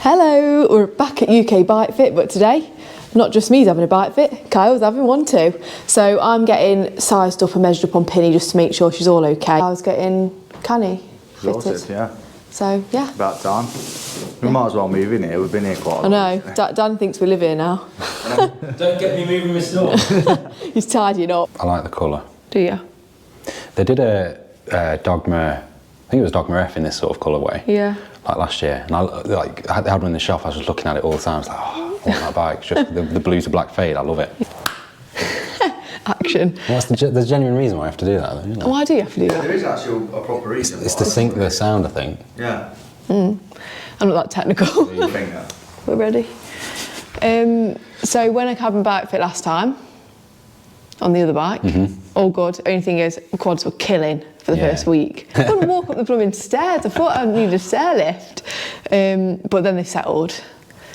Hello, we're back at UK Bike Fit, but today, not just me's having a bike fit, Kyle's having one too. So I'm getting sized up and measured up on Pinny just to make sure she's all okay. I was getting canny fitted. Yeah. So yeah. About time. We might as well move in here, we've been here quite a I know, Dan thinks we live here now. Don't get me moving my store. He's tidying up. I like the colour. Do you? They did a Dogma, I think it was Dogma F in this sort of colourway. Yeah. Like last year, and I had one in the shop. I was just looking at it all the time. I was like, oh, I want that bike. It's just the blue to black fade. I love it. Action. Well, that's the genuine reason why I have to do that, though, isn't it? Why do you have to do that? There is actually a proper reason. It's to sync the sound, I think. Yeah. I'm not that technical. You think that? We're ready. So when I cabin bike fit last time, on the other bike, all good. Only thing is, my quads were killing for the first week. I couldn't walk up the blooming stairs. I thought I needed a stair lift. But then they settled.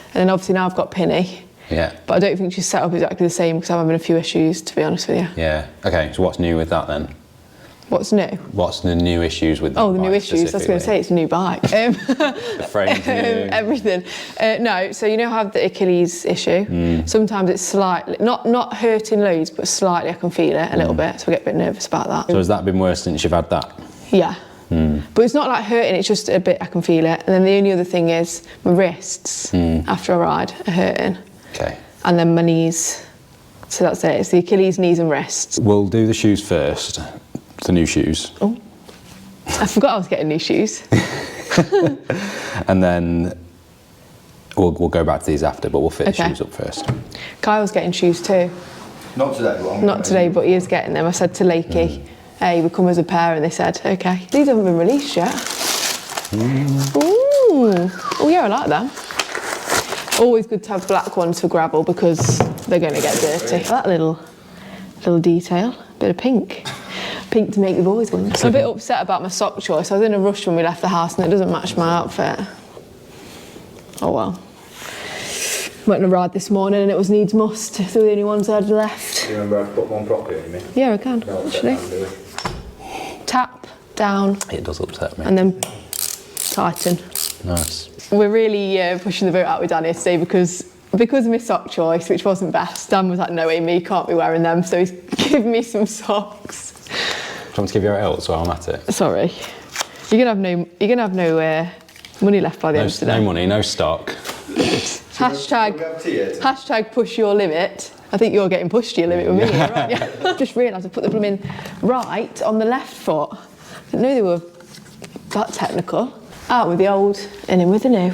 And then obviously now I've got Pinny. Yeah. But I don't think she's set up exactly the same because I'm having a few issues, to be honest with you. Yeah. Okay, so what's new with that then? What's new? What's the new issues with that Oh, the new bike issues. I was going to say it's a new bike. The frame's new. Everything. No, so you know how I have the Achilles issue? Sometimes it's slightly, not hurting loads, but slightly I can feel it a little bit, so I get a bit nervous about that. So has that been worse since you've had that? Yeah. But it's not like hurting, it's just a bit I can feel it. And then the only other thing is my wrists, after I ride, are hurting. Okay. And then my knees. So that's it, it's the Achilles, knees and wrists. We'll do the shoes first. The new shoes. Oh, I forgot I was getting new shoes. And then we'll go back to these after, but we'll fit the shoes up first. Kyle's getting shoes too. Not today, Not today, but he is getting them. I said to Lakey, hey, we come as a pair, and they said, okay. These haven't been released yet. Ooh. Oh yeah, I like them. Always good to have black ones for gravel because they're going to get dirty. That little detail, bit of pink. Pink to make the boys ones. I'm a bit upset about my sock choice. I was in a rush when we left the house and it doesn't match my outfit. Oh well. Went on a ride this morning and it was needs must. They were the only ones I had left. Do you remember how to put one properly on me? Yeah, I can, actually. Tap, down. It does upset me. And then tighten. Nice. We're really pushing the boat out with Danny today because of my sock choice, which wasn't best. Dan was like, no, Amy, you can't be wearing them. So he's given me some socks. Do you want me to give you a else while I'm at it? Sorry. You're gonna have no money left by the end of today. No money, no stock. Hashtag push your limit. I think you're getting pushed to your limit with me here, aren't you? I've just realised I put the blooming right on the left foot. I didn't know they were that technical. Out with the old and in with the new.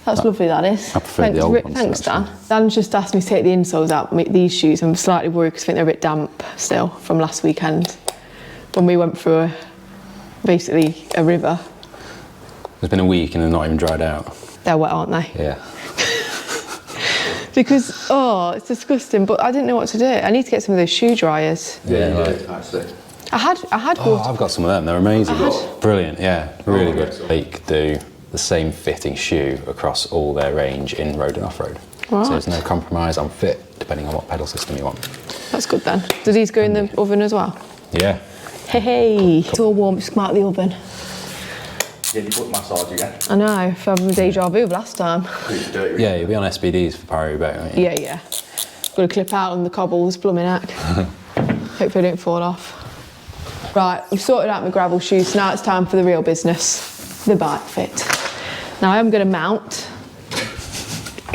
That's lovely, that is. I prefer the old ones. Thanks, Dan. Dan's just asked me to take the insoles out, these shoes. I'm slightly worried because I think they're a bit damp still from last weekend when we went through basically a river. It's been a week and they're not even dried out. They're wet, aren't they? Yeah. Because, oh, it's disgusting, but I didn't know what to do. I need to get some of those shoe dryers. Yeah, actually. I had water. I've got some of them, they're amazing. Brilliant, yeah, really good. They do the same fitting shoe across all their range in road and off-road. Right. So there's no compromise on fit, depending on what pedal system you want. That's good then. Do these go in the oven as well? Yeah. Hey, it's all warm, just come out of the oven. Yeah, you put massage again. I know, if having a deja vu of last time. Yeah, you'll be on SBDs for Parry Boat, won't you? Yeah. Got to clip out on the cobbles, blooming heck. Hopefully I don't fall off. Right, we've sorted out my gravel shoes, so now it's time for the real business, the bike fit. Now I am going to mount.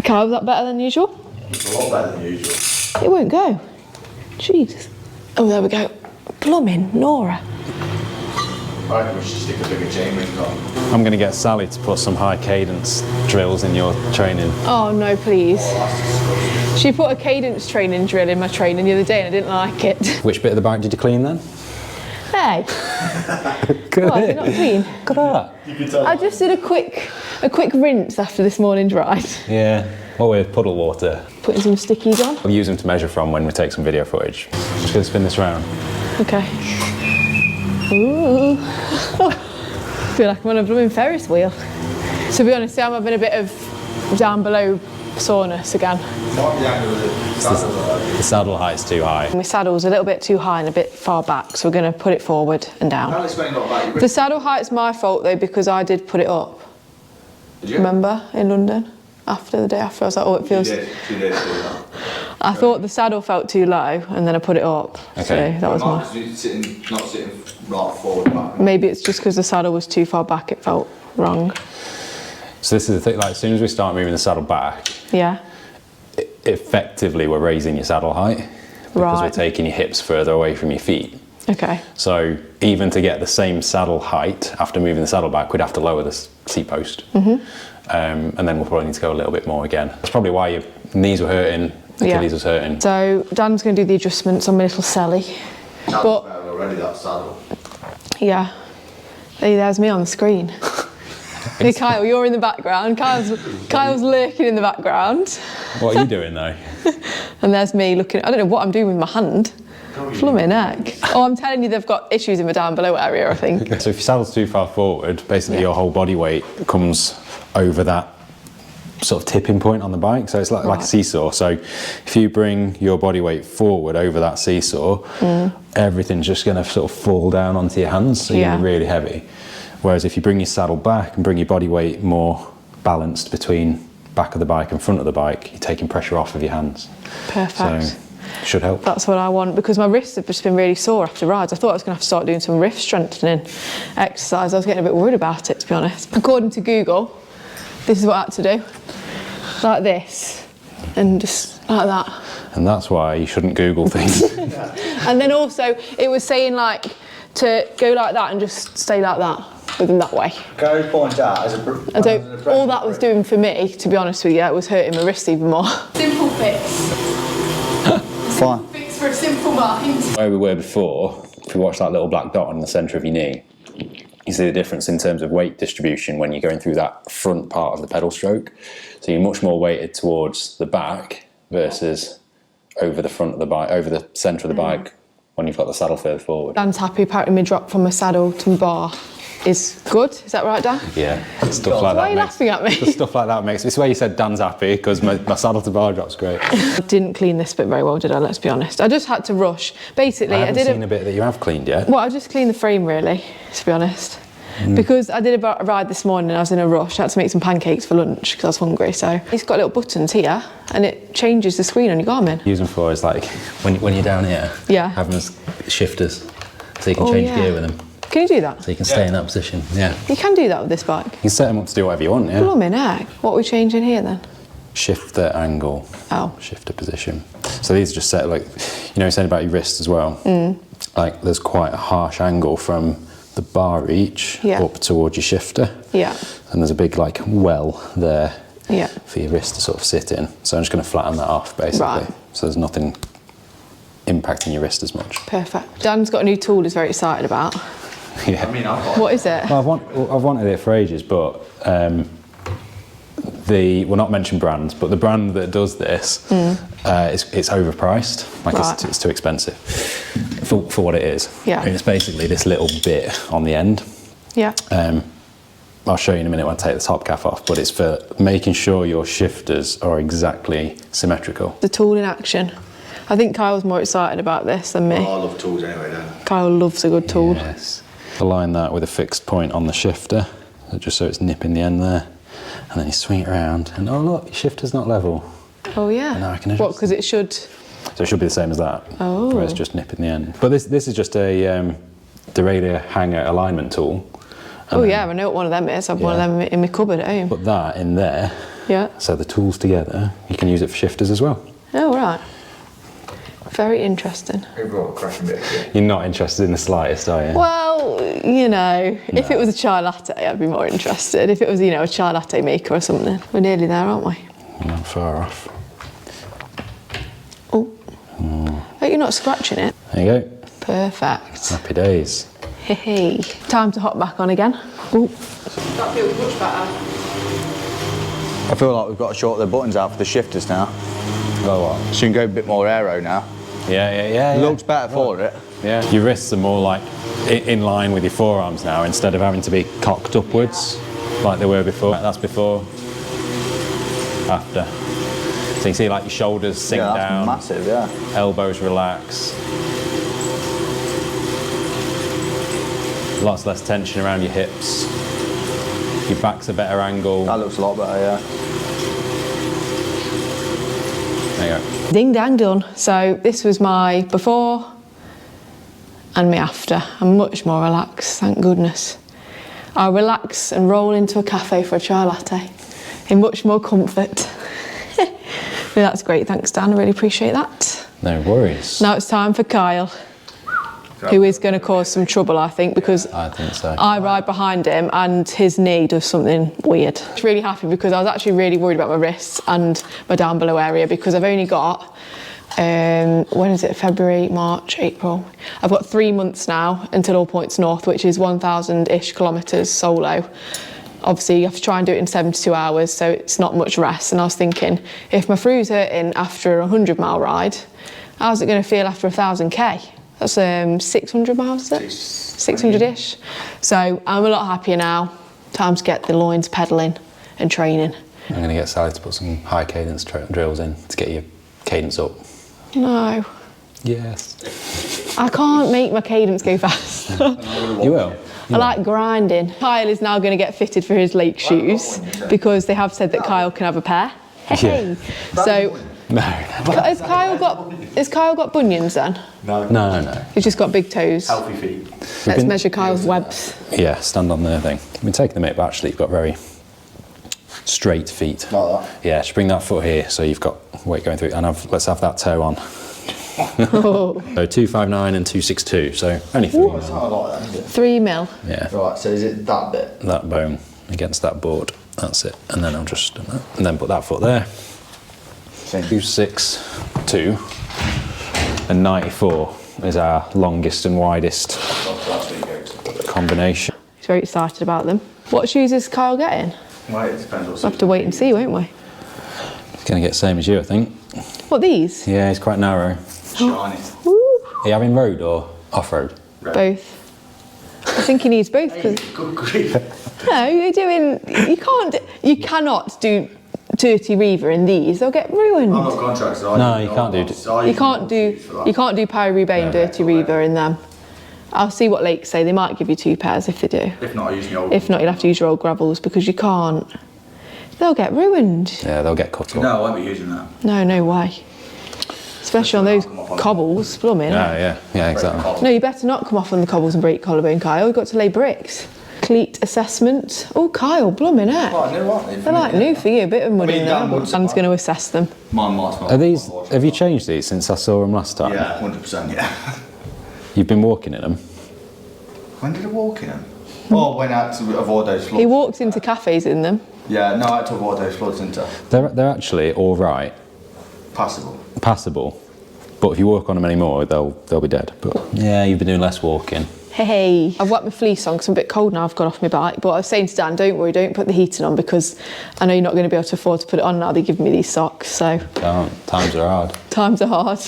Kyle, was that better than usual? It's a lot better than usual. It won't go. Jesus. Oh, there we go. Plumbing, Nora. I reckon we should stick a bigger chain link on. I'm going to get Sally to put some high cadence drills in your training. Oh no, please. She put a cadence training drill in my training the other day and I didn't like it. Which bit of the bike did you clean then? Hey. Good. What, is it not clean? Look at that. You can tell. I just did a quick rinse after this morning's ride. Yeah. Well, with puddle water. Putting some stickies on. We'll use them to measure from when we take some video footage. Just going to spin this round. Okay. Ooh. Feel like I'm on a blooming Ferris wheel. To be honest, I'm having a bit of down below soreness again. The saddle height's too high. My saddle's a little bit too high and a bit far back, so we're going to put it forward and down. The saddle height's my fault though because I did put it up. Did you? Remember, in London? The day after, I was like, oh, it feels... 2 days ago now. I thought the saddle felt too low, and then I put it up. Okay. So that was my... Not sitting right forward back. Maybe it's just because the saddle was too far back, it felt wrong. So this is the thing, like as soon as we start moving the saddle back, Yeah. Effectively we're raising your saddle height because we're Right. taking your hips further away from your feet. Okay. So even to get the same saddle height after moving the saddle back, we'd have to lower the seat post. And then we'll probably need to go a little bit more again. That's probably why your knees were hurting, Achilles was hurting. So Dan's going to do the adjustments on my little celly. That's But- better already, that saddle. Yeah. Hey, there's me on the screen. Hey, Kyle, you're in the background. Kyle's lurking in the background. What are you doing though? And there's me looking, I don't know what I'm doing with my hand. Flumming neck. Oh, I'm telling you, they've got issues in the down below area, I think. So if your saddle's too far forward, basically your whole body weight comes over that sort of tipping point on the bike. So it's like a seesaw. So if you bring your body weight forward over that seesaw, everything's just going to sort of fall down onto your hands. So you're gonna be really heavy. Whereas if you bring your saddle back and bring your body weight more balanced between back of the bike and front of the bike, you're taking pressure off of your hands. Perfect. So should help. That's what I want, because my wrists have just been really sore after rides. I thought I was going to have to start doing some wrist strengthening exercise. I was getting a bit worried about it, to be honest. According to Google, this is what I had to do. Like this, and just like that. And that's why you shouldn't Google things. And then also, it was saying like to go like that and just stay like that, with them that way. Can I point out, as a All that was doing for me, to be honest with you, it was hurting my wrist even more. Simple fix. Fine. Fix for a simple mind. Where we were before, if you watch that little black dot on the centre of your knee, you see the difference in terms of weight distribution when you're going through that front part of the pedal stroke. So you're much more weighted towards the back versus over the front of the bike, over the centre of the bike when you've got the saddle further forward. Dan's happy, apparently my drop from my saddle to my bar is good. Is that right, Dan? Yeah, stuff like that. Why are you laughing at me? The stuff like that makes. It's where you said Dan's happy because my saddle to bar drop's great. I didn't clean this bit very well, did I? Let's be honest. I just had to rush. Basically, I haven't seen a bit that you have cleaned yet. Well, I just cleaned the frame really, to be honest. Because I did a ride this morning and I was in a rush. I had to make some pancakes for lunch because I was hungry. So it's got little buttons here and it changes the screen on your Garmin. Use them for is like when you're down here. Yeah. Have them as shifters, so you can change gear with them. Can you do that? So you can stay in that position. Yeah. You can do that with this bike. You can set them up to do whatever you want. Yeah. Blimmin' heck. What are we changing here then? Shifter angle. Oh. Shifter position. So these are just set like, you know, saying about your wrist as well. Like there's quite a harsh angle from the bar reach up towards your shifter. Yeah. And there's a big like well there for your wrist to sort of sit in. So I'm just going to flatten that off basically. Right. So there's nothing impacting your wrist as much. Perfect. Dan's got a new tool he's very excited about. Yeah. I mean, I've got What is it? Well, I've wanted it for ages, but we'll not mention brands, but the brand that does this, it's overpriced. Like it's too expensive for what it is. Yeah. And it's basically this little bit on the end. Yeah. I'll show you in a minute when I take the top cap off, but it's for making sure your shifters are exactly symmetrical. The tool in action. I think Kyle's more excited about this than me. I love tools anyway, Dan. Kyle loves a good tool. Yes. Align that with a fixed point on the shifter, just so it's nipping the end there. And then you swing it around, and oh look, your shifter's not level. Oh yeah. Now I can adjust What? Because it should. So it should be the same as that. Oh. Where it's just nipping the end. But this is just a derailleur hanger alignment tool. Oh yeah, I know what one of them is. I've one of them in my cupboard at home. Put that in there. Yeah. So the tools together, you can use it for shifters as well. Oh right. Very interesting. Overall, cracking bit here. You're not interested in the slightest, are you? Well, you know, if it was a chai latte, I'd be more interested. If it was, you know, a chai latte maker or something. We're nearly there, aren't we? You're not far off. Oh. Oh, you're not scratching it. There you go. Perfect. Happy days. Hey. Time to hop back on again. Oh. That feels much better. I feel like we've got to short the buttons out for the shifters now. Oh what? So you can go a bit more aero now. Yeah. Looks better for it. Yeah. Your wrists are more like in line with your forearms now instead of having to be cocked upwards like they were before. That's before. After. So you see like your shoulders sink Yeah, that's down. massive, yeah. Elbows relax. Lots less tension around your hips. Your back's a better angle. That looks a lot better, yeah. There you go. Ding dang done. So this was my before and my after. I'm much more relaxed, thank goodness. I'll relax and roll into a cafe for a chai latte in much more comfort. No, that's great, thanks Dan, I really appreciate that. No worries. Now it's time for Kyle, who is going to cause some trouble, I think, because I think so. I ride behind him and his knee does something weird. I was really happy because I was actually really worried about my wrists and my down below area because I've only got, when is it, February, March, April? I've got 3 months now until All Points North, which is 1,000-ish kilometres solo. Obviously you have to try and do it in 72 hours, so it's not much rest. And I was thinking, if my thru's hurting after a 100-mile ride, how's it going to feel after 1,000k? That's 600 miles, is it? 600-ish. So I'm a lot happier now. Time to get the loins pedalling and training. I'm going to get Sally to put some high cadence drills in to get your cadence up. No, Yes. I can't make my cadence go fast. You will? I like grinding. Kyle is now going to get fitted for his lake shoes because they have said that Kyle can have a pair. Hey. So, No. has Kyle got bunions then? No. He's just got big toes. Healthy feet. Let's measure Kyle's webs. Yeah, stand on the thing. I've been taking the mitt, but actually you've got very straight feet. Like that. Yeah, just bring that foot here so you've got weight going through. And let's have that toe on. Oh. So 259 and 262, so only 3 It's mil. not like that, is it? 3 mil. Yeah, Right, so is it that bit? that bone against that board. That's it. And then I'll just do that. And then put that foot there. Same. 262 and 94 is our longest and widest combination. He's very excited about them. What shoes is Kyle getting? Well, it depends what We'll have to wait and see, won't we? It's going to get the same as you, I think. What, these? Yeah, it's quite narrow. shiny. Woo. Are you having road or off-road? Both. I think he needs both. Hey, 'Cause good grief. no, you're doing. You cannot do dirty reaver in these. They'll get ruined. I'm not contracted. No, you can't do- You can't do Pyro Rebane dirty reaver in them. I'll see what Lakes say. They might give you 2 pairs if they do. If not, I use my old. If not, you'll have to use your old gravels because you can't. They'll get ruined. Yeah, they'll get cut off. No, I won't be using that. No way. Especially on those cobbles, blooming. Yeah, exactly. No, you better not come off on the cobbles and break collarbone, Kyle. You've got to lay bricks. Cleat assessment. Oh, Kyle, blooming it. Quite new, aren't they? They're like new for you, a bit of mud in there. Dan would Dan's going to assess them. Mine might smell. Are these? Have you changed these since I saw them last time? Yeah, 100%, yeah. You've been walking in them. When did I walk in them? Oh, when I had to avoid those floods. He walks into cafes in them. Yeah, no, I had to avoid those floods, didn't I? They're actually all right, Passable. passable. But if you walk on them anymore, they'll be dead. But yeah, you've been doing less walking. Hey, I've whacked my fleece on because I'm a bit cold now. I've got off my bike. But I was saying to Dan, don't worry, don't put the heating on because I know you're not going to be able to afford to put it on now. They're giving me these socks, so Times are hard. times are hard.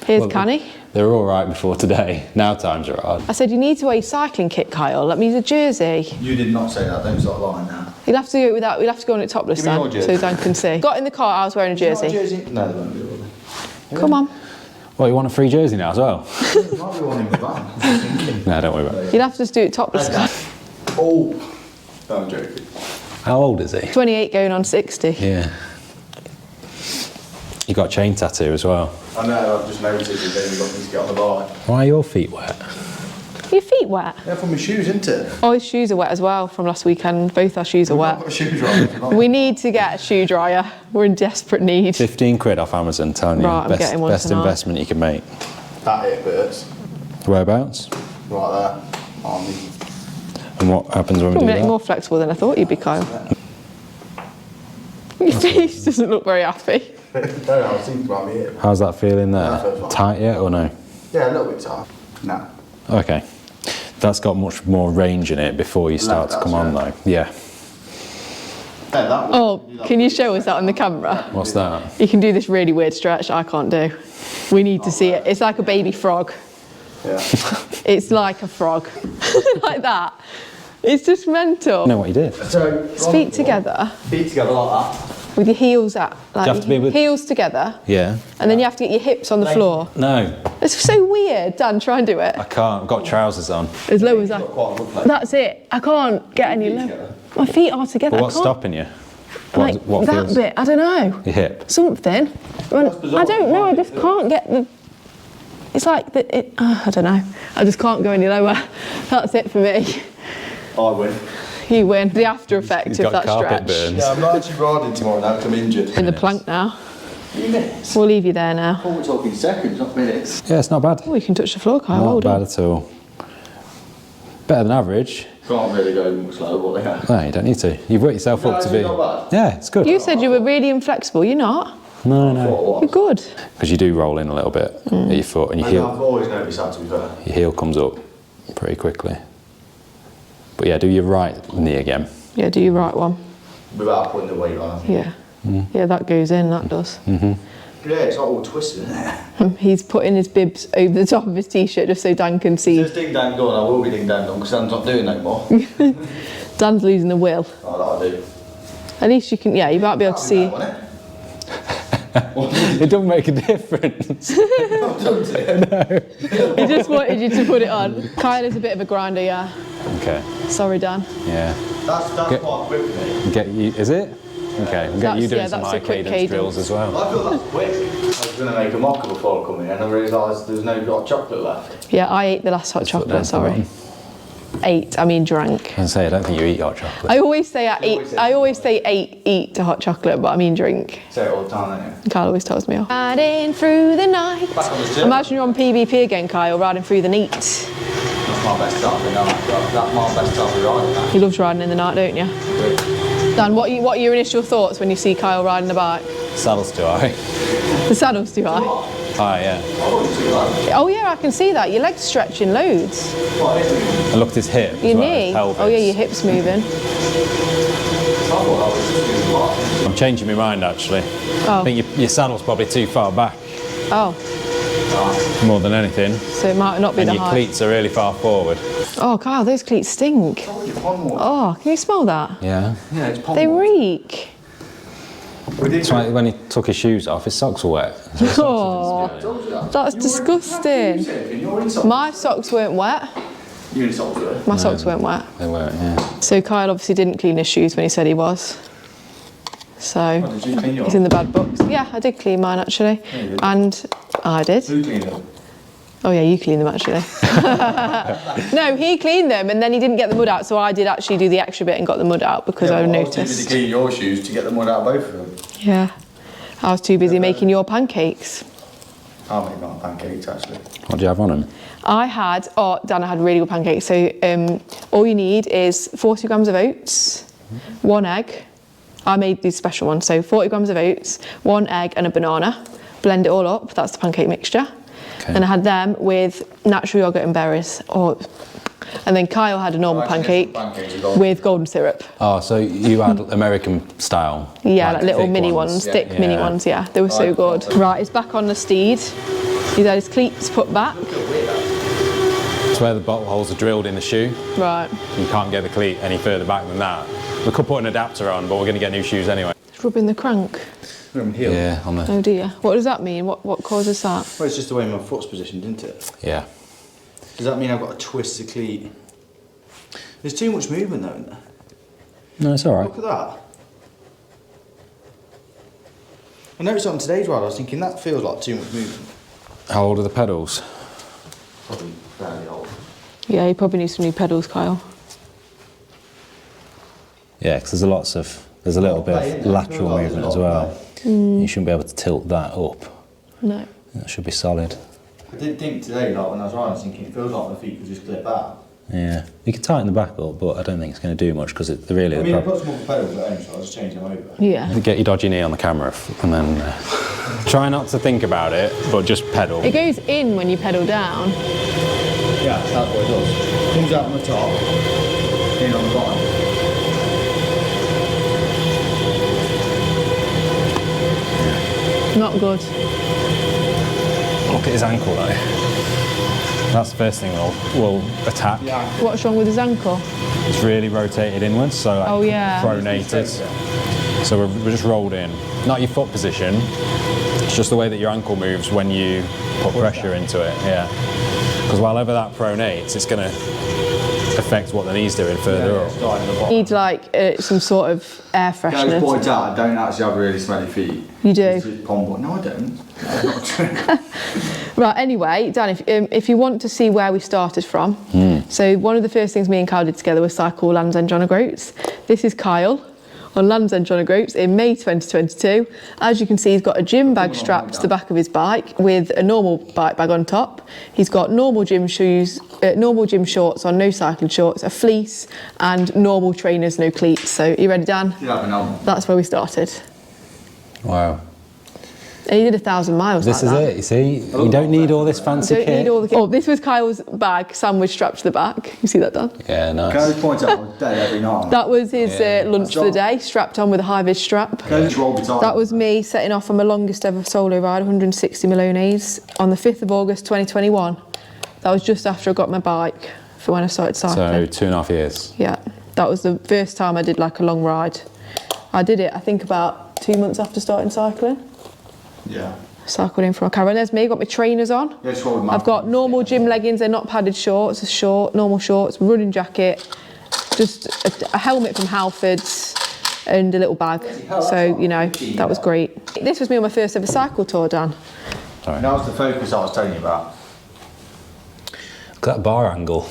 Here's Canny. They were all right before today. Now times are hard. I said, you need to wear your cycling kit, Kyle. Let me use a jersey. You did not say that, don't start lying now. You'll have to go without. You'll have to go on it topless, Give me your Dan, jersey. so Dan can see. Got in the car. I was wearing a jersey. No, they won't be able to. Come on. Well, you want a free jersey now as well? There might be one in the van. I'm just thinking. No, don't worry about it. You'll have to just do it topless. Oh, no, I'm joking. How old is he? 28 going on 60. Yeah. You got a chain tattoo as well. I know, I've just noticed it then you got me to get on the bike. Why are your feet wet? Your feet wet? Yeah, from my shoes, isn't it? Oh, his shoes are wet as well from last weekend. Both our shoes are I've wet. got shoes right. We need to get a shoe dryer. We're in desperate need. 15 quid off Amazon, telling you. Right, I'm getting one best tonight. investment you can make. That it hurts. Whereabouts? Right there. On me. And what happens when we You're do getting that? more flexible than I thought you'd be, Kyle. Your face doesn't look very happy. No, I was thinking about me here. How's that feeling there? That feels fine. Tight yet or no? Yeah, a little bit tight. No. Okay. That's got much more range in it before you start to Left, come on that's though. Yeah. Yeah, that was, Oh, can you show us that on the camera? What's that? You can do this really weird stretch I can't do. We need to see it. It's like a baby frog. Yeah. It's like a frog. Like that. It's just mental. I know what you did. So, Feet together Feet together like with your heels at, like have to be with- heels together, Yeah. and then you have to get your hips on the floor. No, It's so weird. Dan, try and do it. I can't. I've got trousers on. As low as that. I. Quite a good place. That's it. I can't get any lower. My feet are together. But what's I can't, stopping you? like what that feels? bit, I don't know. Your hip. Something. I don't know, I just can't get the... It's like, I don't know. I just can't go any lower. That's it for me. I win. You win. The after effect He's of got that carpet stretch. burns. Yeah, I'm not actually riding tomorrow now because I'm injured. In the plank now. Minutes? We'll leave you there now. Oh, we're talking seconds, not minutes. Yeah, it's not bad. Oh, you can touch the floor, Kyle. Well Not done. bad at all. Better than average. Can't really go much slower, what they have. No, you don't need to. You've worked yourself up to be. Not bad. Yeah, it's good. You said you were really inflexible. You're not. No. You're good. Because you do roll in a little bit at your foot, and your I've heel, always noticed that, to be fair. your heel comes up pretty quickly. But yeah, do your right knee again. Yeah, do your right one. Without putting the weight on, I think. Yeah. Yeah, that goes in, that does. Yeah, it's not all twisted, isn't it? He's putting his bibs over the top of his t-shirt just so Dan can see. Just ding dang done, I will be ding dang done because Dan's not doing no more. Dan's losing the will. Oh, that'll do. At least you can, yeah, you might be able to see. It doesn't make a difference. He just wanted you to put it on. Kyle is a bit of a grinder, yeah. Okay. Sorry, Dan. Yeah. That's quite quick for me. Get you. Is it? Okay. We'll get you doing some that's high a quick cadence drills as well. I feel that's quick. I was going to make a mocha before I come here and I realised there's no hot chocolate left. Yeah, I ate the last hot Just put down chocolate, some sorry. Ate, I mean drank. I say I don't think you eat hot chocolate. I always say eat to hot chocolate, but I mean drink. Say it all the time, don't you? Kyle always tells me off. Riding through the night. Imagine you're on PvP again, Kyle, riding through the night. That's my best time of the night. That's my best time of riding that. He loves riding in the night, don't you? Dan, what are your initial thoughts when you see Kyle riding a bike? Saddle's too high. The saddle's too high. High, yeah. Oh yeah, I can see that. Your legs stretching loads. I looked at his hip. as Your well, knee. his pelvis. Oh yeah, your hips moving. I'm changing my mind actually. I Oh. think your saddle's probably too far back Oh, more than anything. so it might not be And the your height. cleats are really far forward. Oh, Kyle, those cleats stink. Oh, can you smell that? Yeah. Yeah, it's pond They water. reek. That's why when he took his shoes off, his socks were wet. Oh, that's disgusting. My socks weren't wet. My socks weren't wet. They weren't, yeah. So Kyle obviously didn't clean his shoes when he said he was. So Did you clean yours? he's in the bad books. Yeah, I did clean mine actually. you did. And I did. Who cleaned them? Oh yeah, you cleaned them actually. No, he cleaned them and then he didn't get the mud out, so I did actually do the extra bit and got the mud out because I Did you noticed. clean your shoes to get the mud out of both of them? Yeah. I was too busy making your pancakes. I'll make my pancakes actually. What do you have on them? I had really good pancakes. So all you need is 40 grams of oats, 1 egg. I made these special ones. So 40 grams of oats, 1 egg and a banana. Blend it all up. That's the pancake mixture. Okay. And I had them with natural yogurt and berries. And then Kyle had a normal pancake with golden syrup. Oh, so you had American style? Yeah, like little thick mini ones, Yeah. thick mini ones, yeah. They were so good. Right, he's back on the steed. He's had his cleats put back. It's where the bolt holes are drilled in the shoe. Right. You can't get the cleat any further back than that. We could put an adapter on, but we're going to get new shoes anyway. He's rubbing the crank. Yeah, on the... Oh dear. What does that mean? What causes that? Well, it's just the way my foot's positioned, isn't it? Yeah. Does that mean I've got to twist the cleat? There's too much movement though, isn't there? No, it's all right. Look at that. I noticed on today's ride, I was thinking that feels like too much movement. How old are the pedals? Probably fairly old. Yeah, you probably need some new pedals, Kyle. Yeah, because there's a little bit of lateral movement as well. You shouldn't be able to tilt that up. No. That should be solid. I did think today, like when I was riding, I was thinking it feels like my feet could just clip out. Yeah, you can tighten the back up, but I don't think it's going to do much because it really. I mean, I put some more pedals at home, so I'll just change them over. Yeah. Get your dodgy knee on the camera and then try not to think about it, but just pedal. It goes in when you pedal down. Yeah, that's what it does. Comes out on the top, in on the bottom. Not good. Look at his ankle though. That's the first thing we'll attack. What's wrong with his ankle? It's really rotated inwards, so like Oh, yeah. pronated. So we're just rolled in. Not your foot position, it's just the way that your ankle moves when you put pressure into it, yeah. Because while ever that pronates, it's gonna affect what the knee's doing further up. Starting at the bottom. Need like some sort of air Can I freshener. just point out, I don't actually have really smelly feet. You do? It's just pom pom. No, I don't. That's not true. Right, anyway, Dan, if you want to see where we started from, so one of the first things me and Kyle did together was cycle Land's End John O'Groats. This is Kyle on Land's End John O'Groats in May 2022. As you can see, he's got a gym bag strapped to the back of his bike with a normal bike bag on top. He's got normal gym shoes, normal gym shorts on, no cycling shorts, a fleece, and normal trainers, no cleats. So, you ready, Dan? Yeah, That's where we started. Wow. And he did 1,000 miles. This like is that. it, you see? You don't need all this fancy Don't kit. need all the kit. Oh, this was Kyle's bag, sandwich strapped to the back. You see that, Dan? Yeah, nice. Can I just point out, I was dead every night. That was his lunch for the day, strapped on with a high-vis strap. Can I just roll beside That was me setting off on my longest ever solo ride, 160 Maloney's, on the 5th of August 2021. That was just after I got my bike for when I started cycling. So 2.5 years. Yeah, that was the first time I did like a long ride. I did it, I think, about 2 months after starting cycling. Yeah. Cycled in from a caravan. There's me, got my trainers on. Yeah, just roll with my I've got normal gym leggings, they're not padded shorts, a short, normal shorts, running jacket, just a helmet from Halfords and a little bag. So, you know, that was great. This was me on my first ever cycle tour, Dan. That was the focus I was telling you about. Look at that bar angle.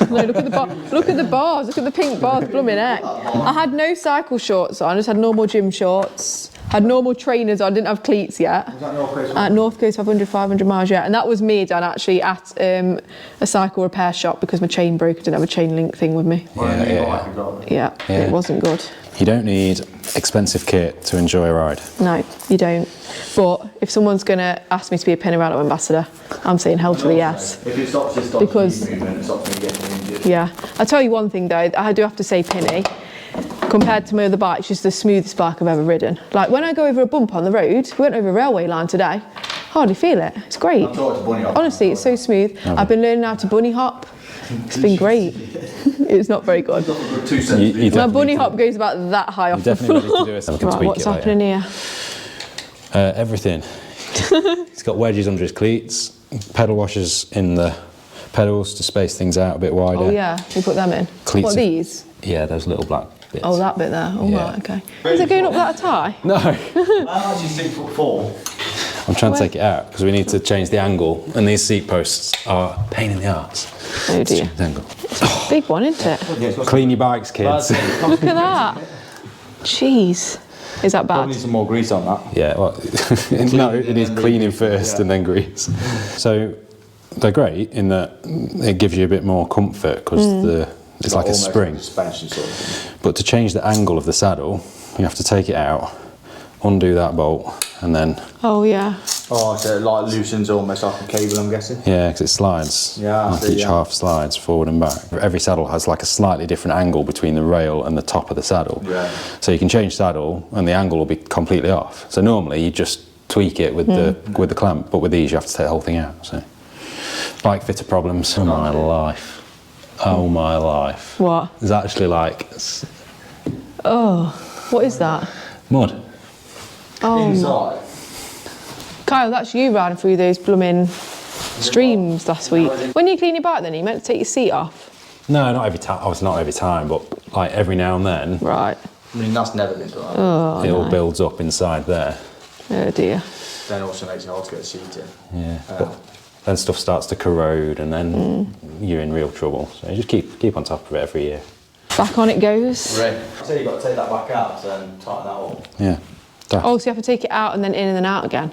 No, look at the bar. Look at the bars. Look at the pink bars. Blooming heck. I had no cycle shorts on. I just had normal gym shorts. Had normal trainers on. I didn't have cleats yet. Was that North Coast? At North Coast 500 miles, yeah. And that was me, Dan, actually at a cycle repair shop because my chain broke. I didn't have a chain link thing with me. Yeah, it wasn't good. You don't need expensive kit to enjoy a ride. No, you don't. But if someone's going to ask me to be a Pinarello ambassador, I'm saying hell to the yes. If it stops Because- movement, it stops me getting injured. Yeah. I'll tell you one thing though, I do have to say Pinny, compared to my other bikes, she's the smoothest bike I've ever ridden. Like when I go over a bump on the road, we went over a railway line today, hardly feel it. It's great. I've taught her to bunny hop. Honestly, it's so smooth. I've been learning how to bunny hop. It's been great. It's not very good. You My bunny hop goes about that high off the definitely floor. need to do it. We can Right, tweak what's it later. happening here? Everything. He's got wedges under his cleats, pedal washers in the pedals to space things out a bit wider. Oh yeah, we put them in. Cleats What, are- these? Yeah, those little black bits. Oh, that bit there. Oh, Yeah. right, okay. Is it going up that high? No, I'm actually 6'4". I'm trying to take it out because we need to change the angle, and these seat posts are a pain in the arse. Oh dear. Change the angle. Big one, isn't it? Clean your bikes, kids. Look at that. Jeez. Is that Probably bad? need some more grease on that. Yeah, well, no, it needs cleaning first and then grease. So they're great in that it gives you a bit more comfort because it's like a Almost spring. suspension sort of thing. But to change the angle of the saddle, you have to take it out, undo that bolt, and then, Oh yeah. Oh, so it like loosens almost like a cable, I'm guessing. yeah, because it slides. Yeah, I like see, each yeah. half slides forward and back. Every saddle has like a slightly different angle between the rail and the top of the saddle. Yeah. So you can change saddle and the angle will be completely off. So normally you just tweak it with the clamp, but with these you have to take the whole thing out. So bike fitter problems. Oh my life. Oh my life. What? There's actually like Oh, what is that? mud. Oh, my. Inside. Kyle, that's you riding through those blooming streams last week. When you clean your bike, then you meant to take your seat off. No, not every time. Obviously not every time, but like every now and then, Right. I mean, that's never been done. Oh, it all no. builds up inside there. Oh dear. Then also makes it hard to get a seat in. Yeah. But then stuff starts to corrode, and then you're in real trouble. So you just keep on top of it every year. Back on it goes. Right. So you've got to take that back out and tighten that up. Yeah. Daft. Oh, so you have to take it out and then in and then out again.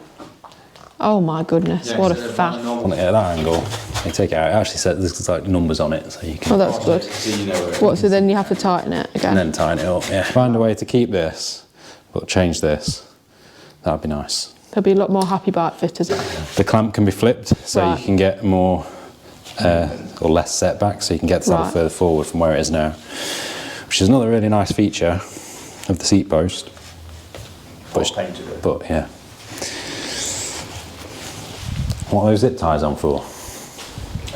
Oh my goodness, what a faff. Want it at that angle? You take it out. It actually says there's like numbers on it, so you can Oh, that's good. So you know where it What, so then you have to tighten it and again? then tighten it up. Yeah. Find a way to keep this, but change this. That'd be nice. There'll be a lot more happy bike fitters. The clamp can be flipped, so Right. you can get more or less setback, so you can get the saddle Right. further forward from where it is now, which is another really nice feature of the seat post. But painted it. But yeah. What are those zip ties on for?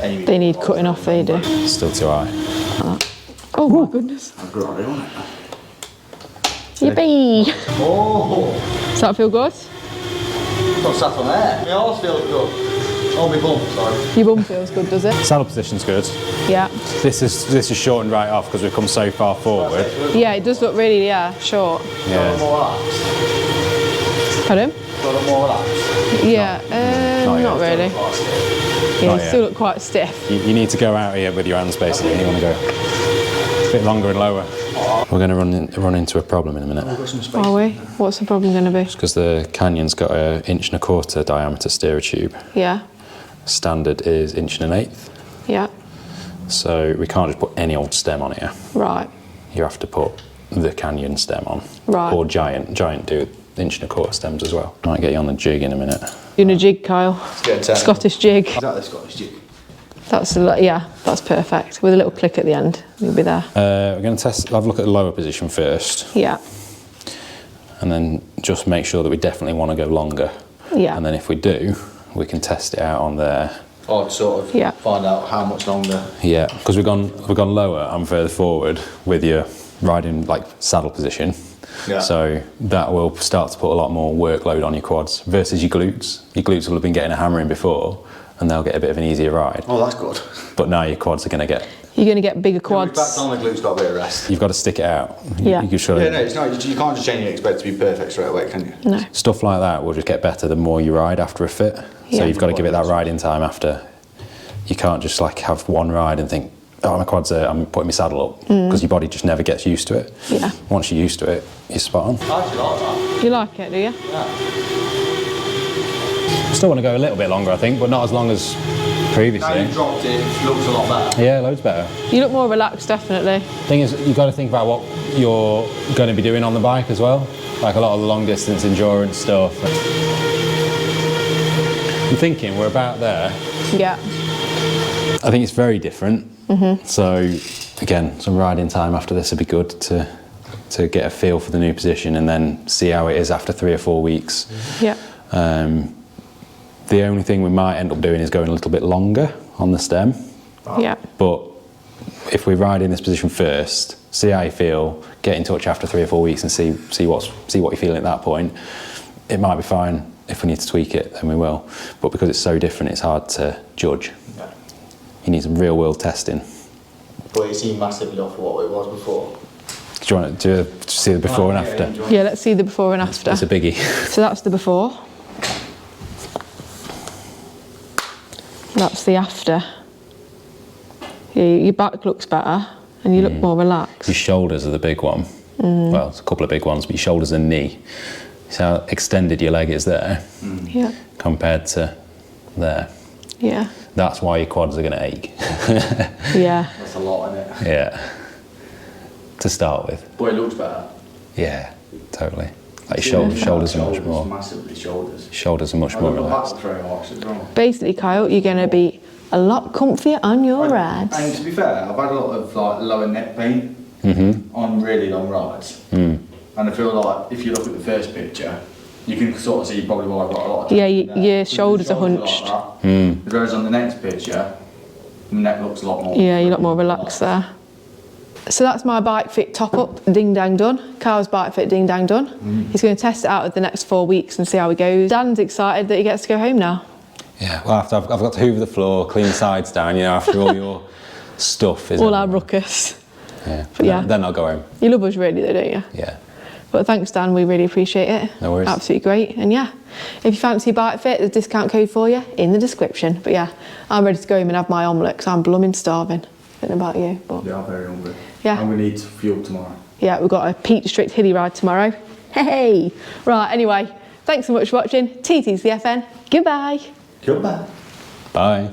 Amy. They need cutting off, they do. Still too high. Oh my goodness. I've got it on it. Yippee! Oh, Does that feel good? it's not sat on there. My arse feels good. Oh, my bum, sorry. Your bum feels good, does it? Saddle position's good. Yeah. This is shortened right off because we've come so far forward. Yeah, it does look really, short. Yeah. More relaxed. Pardon? Got it more relaxed. Yeah, not really. Yeah, Not you yet. still look quite stiff. You need to go out here with your hands basically. You want to go a bit longer and lower. We're going to run into a problem in a minute. Are we? What's the problem going to be? Because the canyon's got an 1.25 inch diameter steerer tube. Yeah, Standard is 1 1/8. yeah, So we can't just put any old stem on here. right, You have to put the canyon stem on. Right. Or giant do 1 1/4 inch stems as well. Might get you on the jig in a minute. doing a jig, Kyle. get technical. Scottish jig. Is that the Scottish jig? That's that's perfect. With a little click at the end, you'll be there. We're going to have a look at the lower position first, Yeah, and then just make sure that we definitely want to go longer. yeah, And then if we do, we can test it out on there. Or sort of Yeah. find out how much longer. Yeah, because we've gone lower and further forward with your riding like saddle position. Yeah. So that will start to put a lot more workload on your quads versus your glutes. Your glutes will have been getting a hammering before, and they'll get a bit of an easier ride. Oh, that's good. But now your quads are going to get. you're going to get bigger Back quads. on the glutes, got a bit of rest. You've got to stick it out. Yeah. You should. Yeah, no, it's not. You can't just genuinely expect to be perfect straight away, can you? No, Stuff like that will just get better the more you ride after a fit. So Yeah. you've got to give it that riding time after. You can't just like have one ride and think, oh, my quads are, I'm putting my saddle up, because your body just never gets used to it. Yeah. Once you're used to it, you're spot on. I actually like that. you like it, do you? Still want to go a little bit longer, I think, but not as long as Now previously. you've dropped it, it looks a lot better. Yeah, loads better. You look more relaxed, definitely. Thing is, you've got to think about what you're going to be doing on the bike as well. Like a lot of the long distance endurance stuff. I'm thinking we're about there. Yeah, I think it's very different. So again, some riding time after this would be good to get a feel for the new position and then see how it is after 3 or 4 weeks. yeah, The only thing we might end up doing is going a little bit longer on the stem. yeah, But if we ride in this position first, see how you feel, get in touch after 3 or 4 weeks and see what you're feeling at that point. It might be fine. If we need to tweak it, then we will. But because it's so different, it's hard to judge. Yeah. You need some real world testing. But it seemed massively off what it was before. Do you want to see the before and after? yeah. Let's see the before and after. It's a biggie. So that's the before. That's the after. Yeah, your back looks better and you look more relaxed. Your shoulders are the big one. Well, it's a couple of big ones, but your shoulders and knee. See how extended your leg is there Yeah, compared to there. yeah, That's why your quads are going to ache. yeah. That's a lot in it. Yeah. To start with. But it looks better. Yeah, totally. Like your shoulders are much more. Massively shoulders. Shoulders are much I more look relaxed. back very much as well. Basically, Kyle, you're going to be a lot comfier on your rides. And to be fair, I've had a lot of like lower neck pain on really long rides. And I feel like if you look at the first picture, you can sort of see probably why I've got a lot of Yeah, tension there. your Because the shoulders are like hunched. that. Whereas on the next picture, the neck looks a lot more. Yeah, you look more relaxed there. So that's my bike fit top up, ding dang done. Kyle's bike fit, ding dang done. He's going to test it out with the next 4 weeks and see how he goes. Dan's excited that he gets to go home now. Yeah, well, I've got to hoover the floor, clean the sides down, you know, after all your stuff. All our ruckus. Yeah. But yeah. Then I'll go home. You love us really though, don't you? Yeah. But thanks, Dan, we really appreciate it. No worries. Absolutely great. And yeah, if you fancy bike fit, there's a discount code for you in the description. But yeah, I'm ready to go home and have my omelette because I'm blooming starving. I don't know about you, but Yeah, I'm very hungry. Yeah. And we need fuel tomorrow. yeah, we've got a Peak District hilly ride tomorrow. Hey! Right, anyway, thanks so much for watching. TT's the FN. Goodbye. Goodbye. Bye.